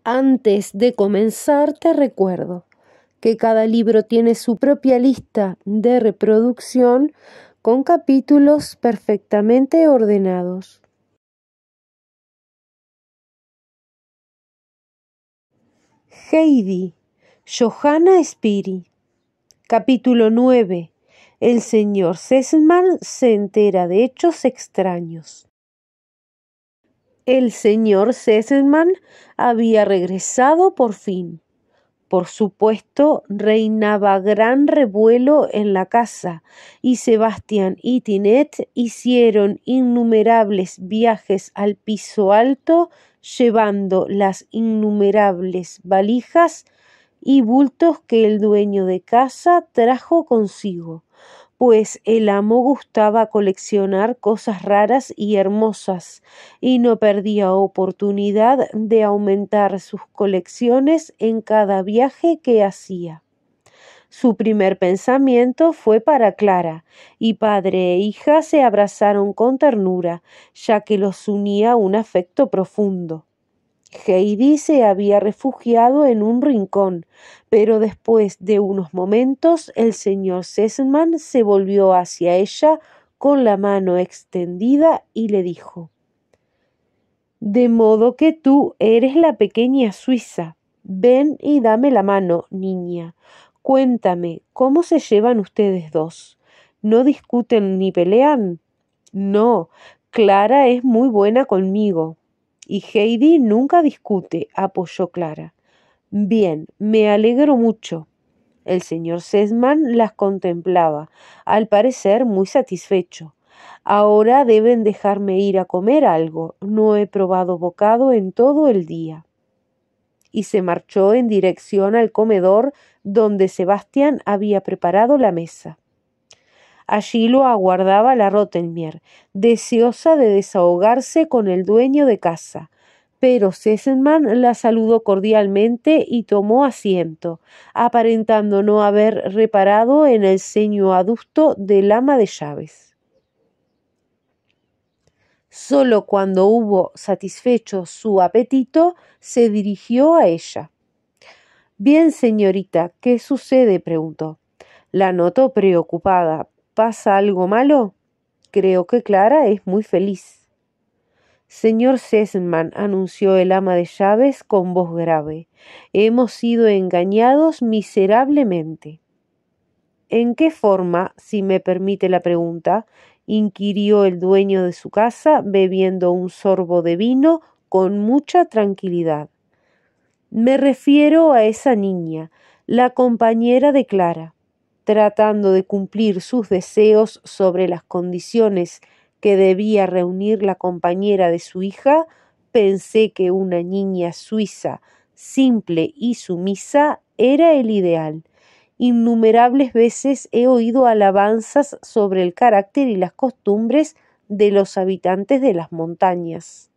Antes de comenzar, te recuerdo que cada libro tiene su propia lista de reproducción con capítulos perfectamente ordenados. Heidi, Johanna Spiri. Capítulo 9. El señor Sesselmann se entera de hechos extraños. El señor Sesselmann había regresado por fin. Por supuesto, reinaba gran revuelo en la casa, y Sebastián y Tinette hicieron innumerables viajes al piso alto, llevando las innumerables valijas y bultos que el dueño de casa trajo consigo, pues el amo gustaba coleccionar cosas raras y hermosas, y no perdía oportunidad de aumentar sus colecciones en cada viaje que hacía. Su primer pensamiento fue para Clara, y padre e hija se abrazaron con ternura, ya que los unía un afecto profundo. Heidi se había refugiado en un rincón, pero después de unos momentos el señor Sesselmann se volvió hacia ella con la mano extendida y le dijo: «De modo que tú eres la pequeña Suiza. Ven y dame la mano, niña. Cuéntame, ¿cómo se llevan ustedes dos? ¿No discuten ni pelean?» «No, Clara es muy buena conmigo». «Y Heidi nunca discute», apoyó Clara. «Bien, me alegro mucho». El señor Sesselmann las contemplaba, al parecer muy satisfecho. «Ahora deben dejarme ir a comer algo. No he probado bocado en todo el día». Y se marchó en dirección al comedor donde Sebastián había preparado la mesa. Allí lo aguardaba la Rottenmeier, deseosa de desahogarse con el dueño de casa, pero Sesselmann la saludó cordialmente y tomó asiento, aparentando no haber reparado en el ceño adusto del ama de llaves. Solo cuando hubo satisfecho su apetito, se dirigió a ella. «Bien, señorita, ¿qué sucede?», preguntó. La notó preocupada. «¿Pasa algo malo?» «Creo que Clara es muy feliz». «Señor Sesselmann», anunció el ama de llaves con voz grave, «hemos sido engañados miserablemente». «¿En qué forma, si me permite la pregunta?», inquirió el dueño de su casa, bebiendo un sorbo de vino con mucha tranquilidad. «Me refiero a esa niña, la compañera de Clara. Tratando de cumplir sus deseos sobre las condiciones que debía reunir la compañera de su hija, pensé que una niña suiza, simple y sumisa, era el ideal. Innumerables veces he oído alabanzas sobre el carácter y las costumbres de los habitantes de las montañas».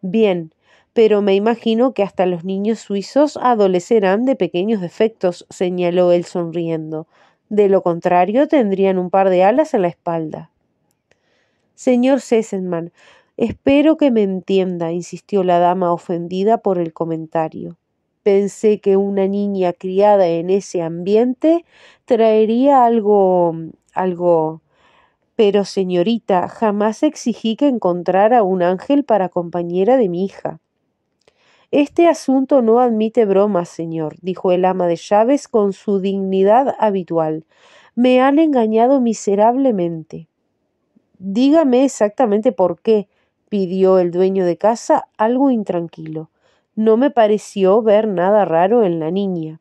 «Bien, pero me imagino que hasta los niños suizos adolecerán de pequeños defectos», señaló él sonriendo. «De lo contrario tendrían un par de alas en la espalda». «Señor Sesselmann, espero que me entienda», insistió la dama ofendida por el comentario. «Pensé que una niña criada en ese ambiente traería algo... Pero, señorita, jamás exigí que encontrara un ángel para compañera de mi hija». «Este asunto no admite bromas, señor», dijo el ama de llaves con su dignidad habitual. «Me han engañado miserablemente». «Dígame exactamente por qué», pidió el dueño de casa, algo intranquilo. «No me pareció ver nada raro en la niña».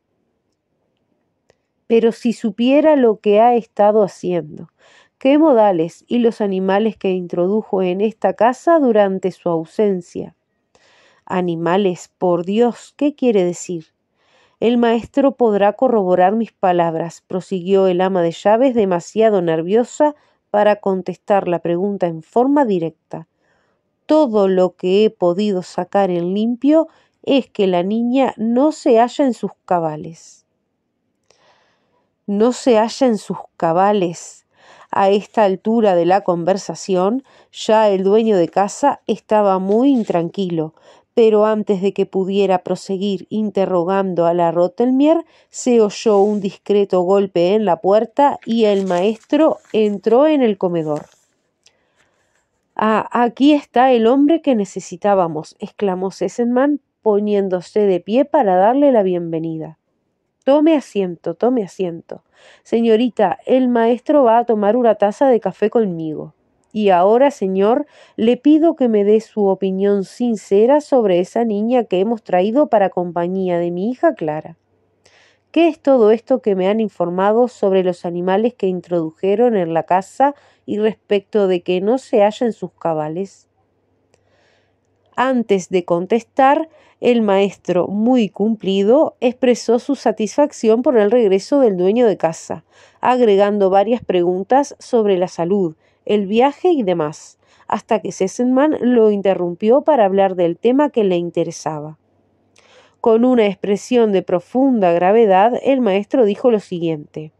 «Pero si supiera lo que ha estado haciendo, qué modales y los animales que introdujo en esta casa durante su ausencia». «Animales, por Dios, ¿qué quiere decir?» «El maestro podrá corroborar mis palabras», prosiguió el ama de llaves, demasiado nerviosa para contestar la pregunta en forma directa. «Todo lo que he podido sacar en limpio es que la niña no se halla en sus cabales». «No se halla en sus cabales». A esta altura de la conversación, ya el dueño de casa estaba muy intranquilo, Pero antes de que pudiera proseguir interrogando a la Rottelmeier, se oyó un discreto golpe en la puerta y el maestro entró en el comedor. «Ah, aquí está el hombre que necesitábamos», exclamó Sesemann, poniéndose de pie para darle la bienvenida. Tome asiento, tome asiento. Señorita, el maestro va a tomar una taza de café conmigo. Y ahora, señor, le pido que me dé su opinión sincera sobre esa niña que hemos traído para compañía de mi hija Clara. ¿Qué es todo esto que me han informado sobre los animales que introdujeron en la casa y respecto de que no se halla en sus cabales? Antes de contestar, el maestro, muy cumplido, expresó su satisfacción por el regreso del dueño de casa, agregando varias preguntas sobre la salud, el viaje y demás, hasta que Sesemann lo interrumpió para hablar del tema que le interesaba. Con una expresión de profunda gravedad, el maestro dijo lo siguiente: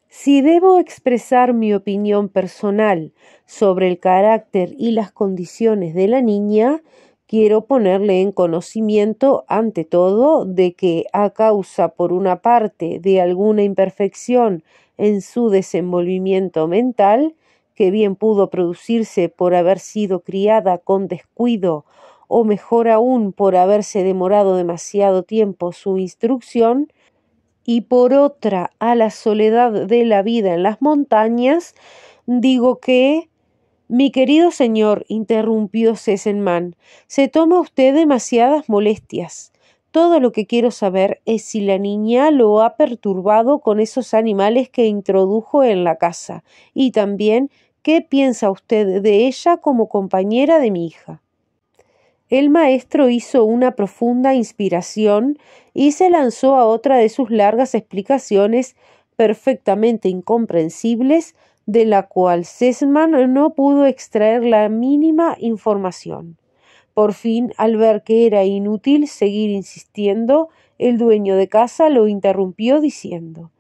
«Si debo expresar mi opinión personal sobre el carácter y las condiciones de la niña, quiero ponerle en conocimiento, ante todo, de que, a causa, por una parte, de alguna imperfección en su desenvolvimiento mental, que bien pudo producirse por haber sido criada con descuido, o mejor aún por haberse demorado demasiado tiempo su instrucción, y por otra a la soledad de la vida en las montañas, digo que...» «Mi querido señor», interrumpió Sesemann, «se toma usted demasiadas molestias. Todo lo que quiero saber es si la niña lo ha perturbado con esos animales que introdujo en la casa, y también qué piensa usted de ella como compañera de mi hija». El maestro hizo una profunda inspiración y se lanzó a otra de sus largas explicaciones perfectamente incomprensibles, de la cual Sesemann no pudo extraer la mínima información. Por fin, al ver que era inútil seguir insistiendo, el dueño de casa lo interrumpió diciendo: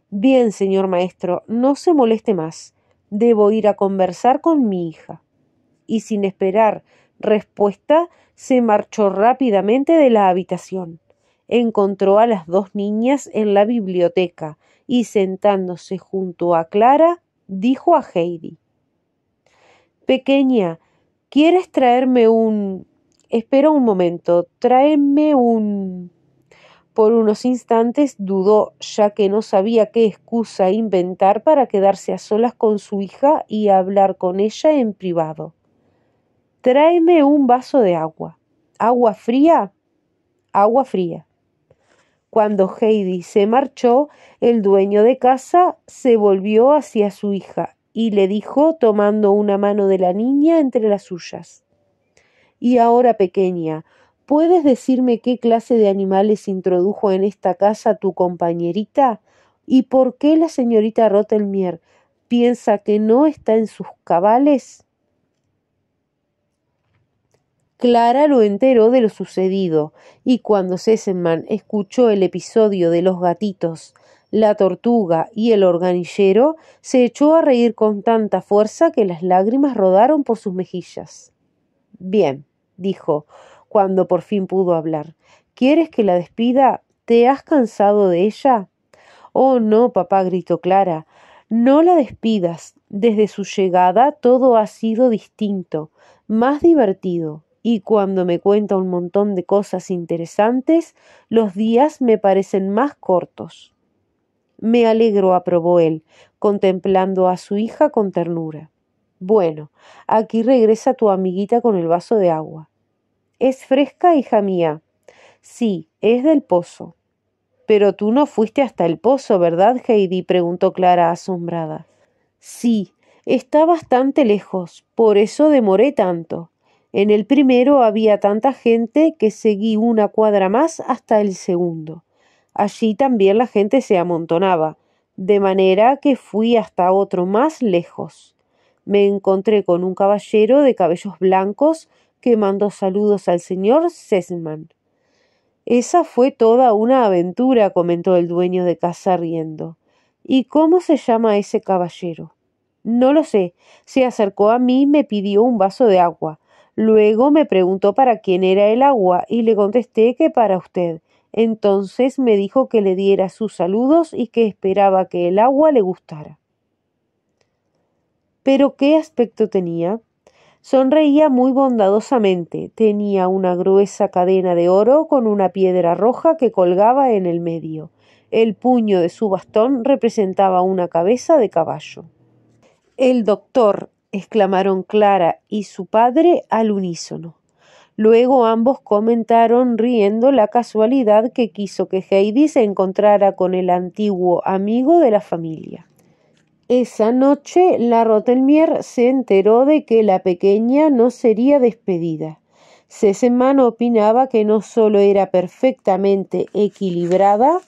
«Bien, señor maestro, no se moleste más. Debo ir a conversar con mi hija». Y sin esperar respuesta, se marchó rápidamente de la habitación. Encontró a las dos niñas en la biblioteca y, sentándose junto a Clara, dijo a Heidi: «Pequeña, ¿quieres traerme un...? Espera un momento, tráeme un...». Por unos instantes dudó, ya que no sabía qué excusa inventar para quedarse a solas con su hija y hablar con ella en privado. «Tráeme un vaso de agua». «¿Agua fría?» «Agua fría». Cuando Heidi se marchó, el dueño de casa se volvió hacia su hija y le dijo, tomando una mano de la niña entre las suyas: «Y ahora, pequeña, ¿puedes decirme qué clase de animales introdujo en esta casa tu compañerita? ¿Y por qué la señorita Rottelmeier piensa que no está en sus cabales?» Clara lo enteró de lo sucedido, y cuando Sesemann escuchó el episodio de los gatitos, la tortuga y el organillero, se echó a reír con tanta fuerza que las lágrimas rodaron por sus mejillas. «Bien», dijo, cuando por fin pudo hablar, «¿quieres que la despida? ¿Te has cansado de ella?» «Oh, no, papá», gritó Clara, «no la despidas. Desde su llegada todo ha sido distinto, más divertido. Y cuando me cuenta un montón de cosas interesantes, los días me parecen más cortos». «Me alegro», aprobó él, contemplando a su hija con ternura. «Bueno, aquí regresa tu amiguita con el vaso de agua». «¿Es fresca, hija mía?» «Sí, es del pozo». «Pero tú no fuiste hasta el pozo, ¿verdad, Heidi?», preguntó Clara asombrada. «Sí, está bastante lejos, por eso demoré tanto. En el primero había tanta gente que seguí una cuadra más hasta el segundo. Allí también la gente se amontonaba, de manera que fui hasta otro más lejos. Me encontré con un caballero de cabellos blancos que mandó saludos al señor Sesemann». «Esa fue toda una aventura», comentó el dueño de casa riendo. «¿Y cómo se llama ese caballero?» «No lo sé. Se acercó a mí y me pidió un vaso de agua. Luego me preguntó para quién era el agua y le contesté que para usted. Entonces me dijo que le diera sus saludos y que esperaba que el agua le gustara. ¿Pero qué aspecto tenía? Sonreía muy bondadosamente. Tenía una gruesa cadena de oro con una piedra roja que colgaba en el medio. El puño de su bastón representaba una cabeza de caballo. «El doctor», exclamaron Clara y su padre al unísono. Luego ambos comentaron riendo la casualidad que quiso que Heidi se encontrara con el antiguo amigo de la familia. Esa noche la Rottenmeier se enteró de que la pequeña no sería despedida. Sesemann opinaba que no solo era perfectamente equilibrada,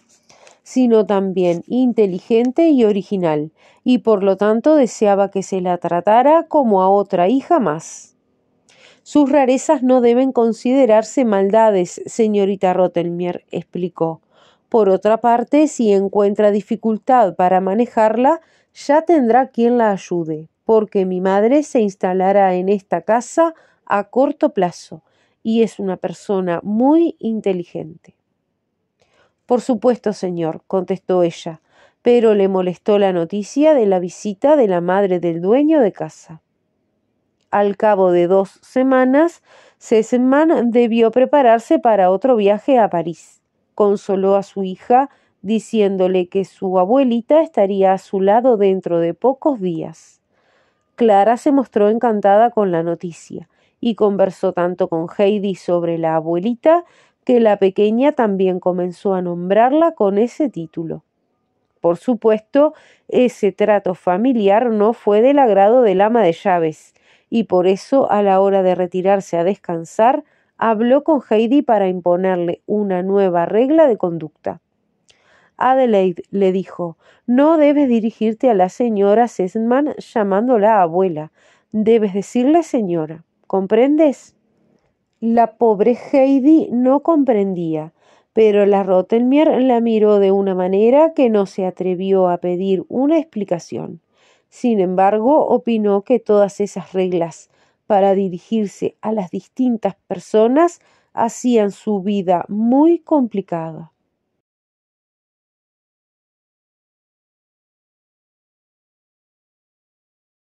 sino también inteligente y original, y por lo tanto deseaba que se la tratara como a otra hija más. Sus rarezas no deben considerarse maldades, señorita Rottenmeier, explicó. Por otra parte, si encuentra dificultad para manejarla, ya tendrá quien la ayude, porque mi madre se instalará en esta casa a corto plazo, y es una persona muy inteligente. Por supuesto, señor, contestó ella, pero le molestó la noticia de la visita de la madre del dueño de casa. Al cabo de 2 semanas, Sesemann debió prepararse para otro viaje a París. Consoló a su hija diciéndole que su abuelita estaría a su lado dentro de pocos días. Clara se mostró encantada con la noticia y conversó tanto con Heidi sobre la abuelita que la pequeña también comenzó a nombrarla con ese título. Por supuesto, ese trato familiar no fue del agrado del ama de llaves, y por eso, a la hora de retirarse a descansar, habló con Heidi para imponerle una nueva regla de conducta. Adelaide, le dijo, no debes dirigirte a la señora Sesemann llamándola abuela. Debes decirle señora. ¿Comprendes? La pobre Heidi no comprendía, pero la Rottenmeier la miró de una manera que no se atrevió a pedir una explicación. Sin embargo, opinó que todas esas reglas para dirigirse a las distintas personas hacían su vida muy complicada.